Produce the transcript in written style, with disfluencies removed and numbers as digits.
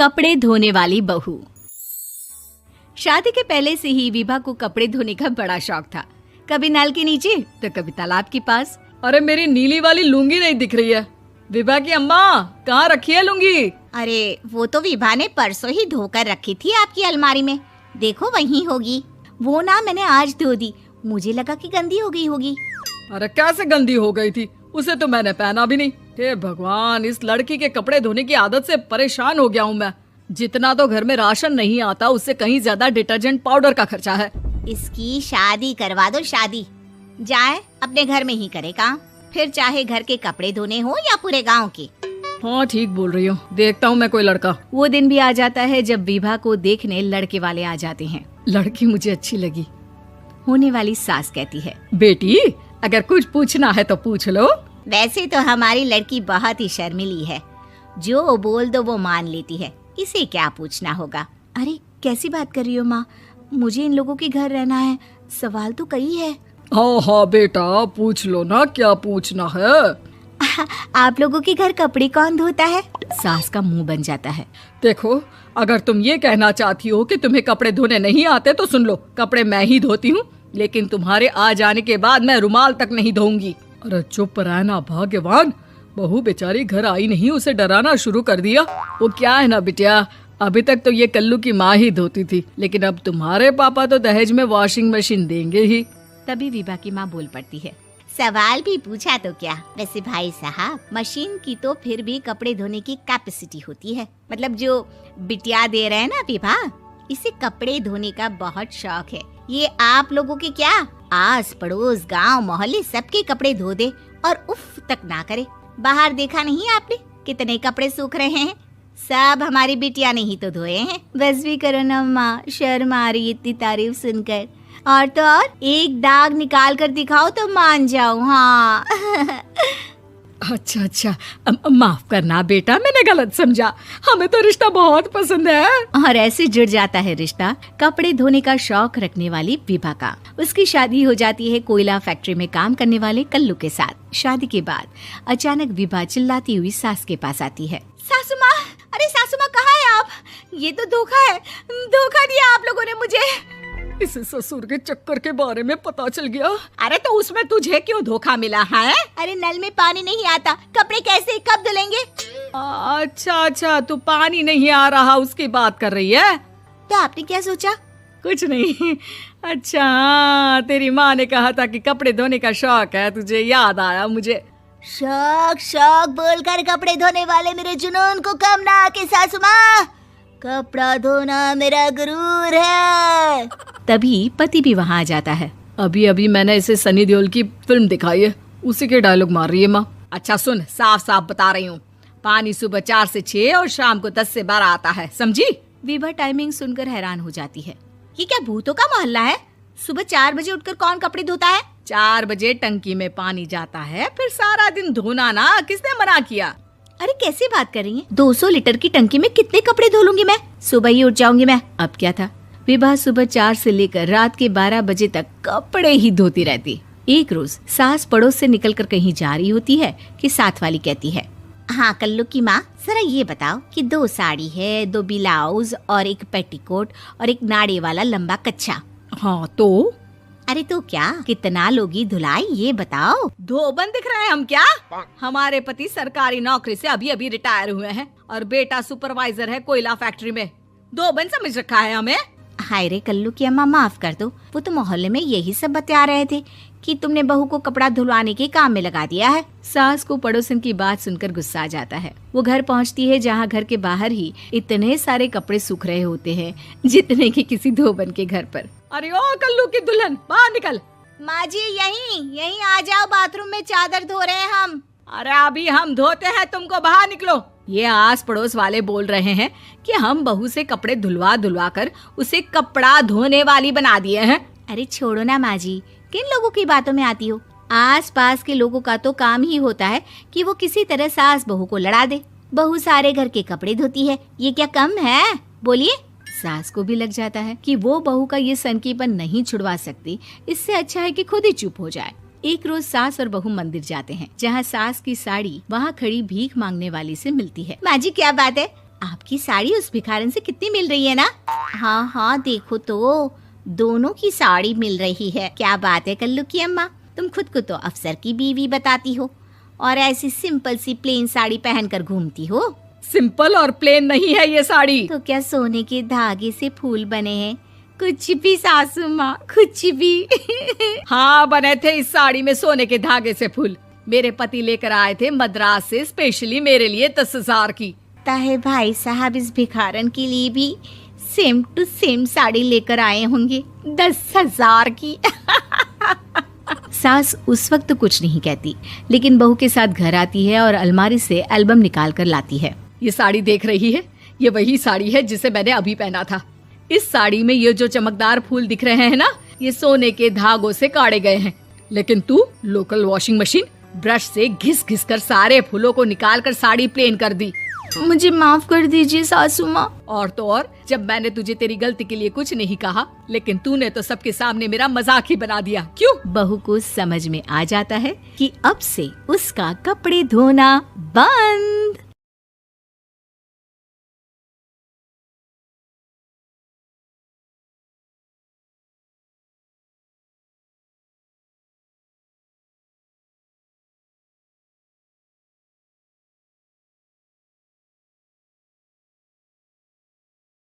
कपड़े धोने वाली बहू। शादी के पहले से ही विभा को कपड़े धोने का बड़ा शौक था। कभी नल के नीचे तो कभी तालाब के पास। अरे मेरी नीली वाली लुंगी नहीं दिख रही है। विभा की अम्मा, कहाँ रखी है लुंगी? अरे वो तो विभा ने परसों ही धोकर रखी थी आपकी अलमारी में, देखो वहीं होगी। वो ना मैंने आज धो दी, मुझे लगा कि गंदी हो गई होगी। अरे कैसे गंदी हो गई थी? उसे तो मैंने पहना भी नहीं। हे भगवान, इस लड़की के कपड़े धोने की आदत से परेशान हो गया हूँ मैं। जितना तो घर में राशन नहीं आता, उससे कहीं ज्यादा डिटर्जेंट पाउडर का खर्चा है। इसकी शादी करवा दो, शादी जाए अपने घर में ही करे काम, फिर चाहे घर के कपड़े धोने हो या पूरे गांव के। हाँ ठीक बोल रही हो, देखता हूँ मैं कोई लड़का। वो दिन भी आ जाता है जब विभा को देखने लड़के वाले आ जाते हैं। लड़की मुझे अच्छी लगी। होने वाली सास कहती है, बेटी अगर कुछ पूछना है तो पूछ लो। वैसे तो हमारी लड़की बहुत ही शर्मीली है, जो बोल दो वो मान लेती है, इसे क्या पूछना होगा। अरे कैसी बात कर रही हो माँ, मुझे इन लोगों के घर रहना है, सवाल तो कई है। हाँ हाँ बेटा, पूछ लो ना, क्या पूछना है। आप लोगों के घर कपड़े कौन धोता है? सास का मुंह बन जाता है। देखो, अगर तुम ये कहना चाहती हो कि तुम्हें कपड़े धोने नहीं आते तो सुन लो, कपड़े मैं ही धोती हूँ, लेकिन तुम्हारे आ जाने के बाद मैं रुमाल तक नहीं धोऊंगी। अरे चुप रहना भाग्यवान, बहू बेचारी घर आई नहीं, उसे डराना शुरू कर दिया। वो क्या है ना बिटिया, अभी तक तो ये कल्लू की माँ ही धोती थी, लेकिन अब तुम्हारे पापा तो दहेज में वॉशिंग मशीन देंगे ही। तभी विभा की माँ बोल पड़ती है, सवाल भी पूछा तो क्या। वैसे भाई साहब, मशीन की तो फिर भी कपड़े धोने की कैपेसिटी होती है। मतलब जो बिटिया दे रहे हैं ना विभा, इसे कपड़े धोने का बहुत शौक है। ये आप लोगों के क्या, आस पड़ोस गांव मोहल्ले सबके कपड़े धो दे और उफ तक ना करे। बाहर देखा नहीं आपने कितने कपड़े सूख रहे हैं? सब हमारी बिटिया ने ही तो धोए हैं। बस भी करो ना माँ, शर्म आ रही इतनी तारीफ सुनकर। और तो और एक दाग निकाल कर दिखाओ तो मान जाऊं। हाँ अच्छा, माफ करना बेटा, मैंने गलत समझा। हमें तो रिश्ता बहुत पसंद है। और ऐसे जुड़ जाता है रिश्ता कपड़े धोने का शौक रखने वाली विभा का। उसकी शादी हो जाती है कोयला फैक्ट्री में काम करने वाले कल्लू के साथ। शादी के बाद अचानक विभा चिल्लाती हुई सास के पास आती है। सासू माँ, अरे सासू माँ कहाँ है आप? ये तो धोखा है, धोखा दिया आप लोगों ने मुझे। इसे ससुर के चक्कर के बारे में पता चल गया। अरे तो उसमें तुझे क्यों धोखा मिला है? अरे नल में पानी नहीं आता, कपड़े कैसे कब धुलेंगे? अच्छा, तू पानी नहीं आ रहा उसकी बात कर रही है। तो आपने क्या सोचा? कुछ नहीं। अच्छा, तेरी माँ ने कहा था कि कपड़े धोने का शौक है तुझे, याद आया मुझे। शौक बोलकर कपड़े धोने वाले मेरे जुनून को कम ना आके सासू माँ, कपड़ा धोना मेरा गुरूर है। तभी पति भी वहाँ आ जाता है। अभी मैंने इसे सनी देओल की फिल्म दिखाई है, उसी के डायलॉग मार रही है माँ। अच्छा सुन, साफ साफ बता रही हूँ, पानी सुबह 4 से 6 और शाम को 10 से 12 आता है, समझी? विभा टाइमिंग सुनकर हैरान हो जाती है। ये क्या भूतों का मोहल्ला है? सुबह 4 बजे उठकर कौन कपड़े धोता है? 4 बजे टंकी में पानी जाता है, फिर सारा दिन धोना ना, किसने मना किया? अरे कैसी बात कर रही हैं? 200 लीटर की टंकी में कितने कपड़े धो लूंगी मैं, सुबह ही उठ जाऊंगी मैं। अब क्या था, विभा सुबह 4 से लेकर रात के 12 बजे तक कपड़े ही धोती रहती। एक रोज सास पड़ोस से निकलकर कहीं जा रही होती है कि साथ वाली कहती है, हाँ कल्लू की माँ, जरा ये बताओ कि 2 साड़ी है, 2 ब्लाउज और एक पेटीकोट और एक नाड़े वाला लंबा कच्छा। हाँ तो? अरे तो क्या, कितना लोगी धुलाई ये बताओ। धोबन दिख रहे हैं हम क्या? हमारे पति सरकारी नौकरी से अभी रिटायर हुए हैं और बेटा सुपरवाइजर है कोयला फैक्ट्री में। धोबन समझ रखा है हमें? हाय रे कल्लू की अम्मा, माफ कर दो, वो तो मोहल्ले में यही सब बता रहे थे कि तुमने बहू को कपड़ा धुलवाने के काम में लगा दिया है। सास को पड़ोसन की बात सुनकर गुस्सा आ जाता है। वो घर पहुंचती है जहां घर के बाहर ही इतने सारे कपड़े सूख रहे होते हैं जितने कि किसी धोबन के घर पर। अरे ओ कल्लू की दुल्हन, बाहर निकल। माँ जी यहीं आ जाओ, बाथरूम में चादर धो रहे हैं हम। अरे अभी हम धोते हैं, तुमको बाहर निकलो। ये आस पड़ोस वाले बोल रहे हैं कि हम बहू से कपड़े धुलवा कर उसे कपड़ा धोने वाली बना दिए हैं। अरे छोड़ो ना माँ जी, किन लोगों की बातों में आती हो? आस पास के लोगों का तो काम ही होता है कि वो किसी तरह सास बहू को लड़ा दे। बहू सारे घर के कपड़े धोती है, ये क्या कम है? बोलिए। सास को भी लग जाता है कि वो बहू का ये सनकीपन नहीं छुड़वा सकती, इससे अच्छा है कि खुद ही चुप हो जाए। एक रोज सास और बहू मंदिर जाते हैं, जहाँ सास की साड़ी वहाँ खड़ी भीख मांगने वाली से मिलती है। माँ जी क्या बात है, आपकी साड़ी उस भिखारन से कितनी मिल रही है ना? हाँ हाँ देखो तो दोनों की साड़ी मिल रही है। क्या बात है कल्लू की अम्मा, तुम खुद को तो अफसर की बीवी बताती हो और ऐसी सिंपल सी प्लेन साड़ी पहनकर घूमती हो। सिंपल और प्लेन नहीं है ये साड़ी। तो क्या सोने के धागे से फूल बने हैं? कुछ भी सासू माँ, कुछ भी। हाँ बने थे इस साड़ी में सोने के धागे से फूल। मेरे पति लेकर आए थे मद्रास से स्पेशली मेरे लिए 10,000 की। ताहे भाई साहब इस भिखारन के लिए भी सेम टू सेम साड़ी लेकर आए होंगे 10,000 की। सास उस वक्त तो कुछ नहीं कहती, लेकिन बहू के साथ घर आती है और अलमारी से एल्बम निकाल कर लाती है। ये साड़ी देख रही है, ये वही साड़ी है जिसे मैंने अभी पहना था। इस साड़ी में ये जो चमकदार फूल दिख रहे हैं ना, ये सोने के धागों से काढ़े गए हैं। लेकिन तू लोकल वॉशिंग मशीन ब्रश से घिस घिस कर सारे फूलों को निकाल कर साड़ी प्लेन कर दी। मुझे माफ कर दीजिए सासू माँ। और तो और, जब मैंने तुझे तेरी गलती के लिए कुछ नहीं कहा, लेकिन तूने तो सबके सामने मेरा मजाक ही बना दिया। क्यों? बहू को समझ में आ जाता है कि अब से उसका कपड़े धोना बंद।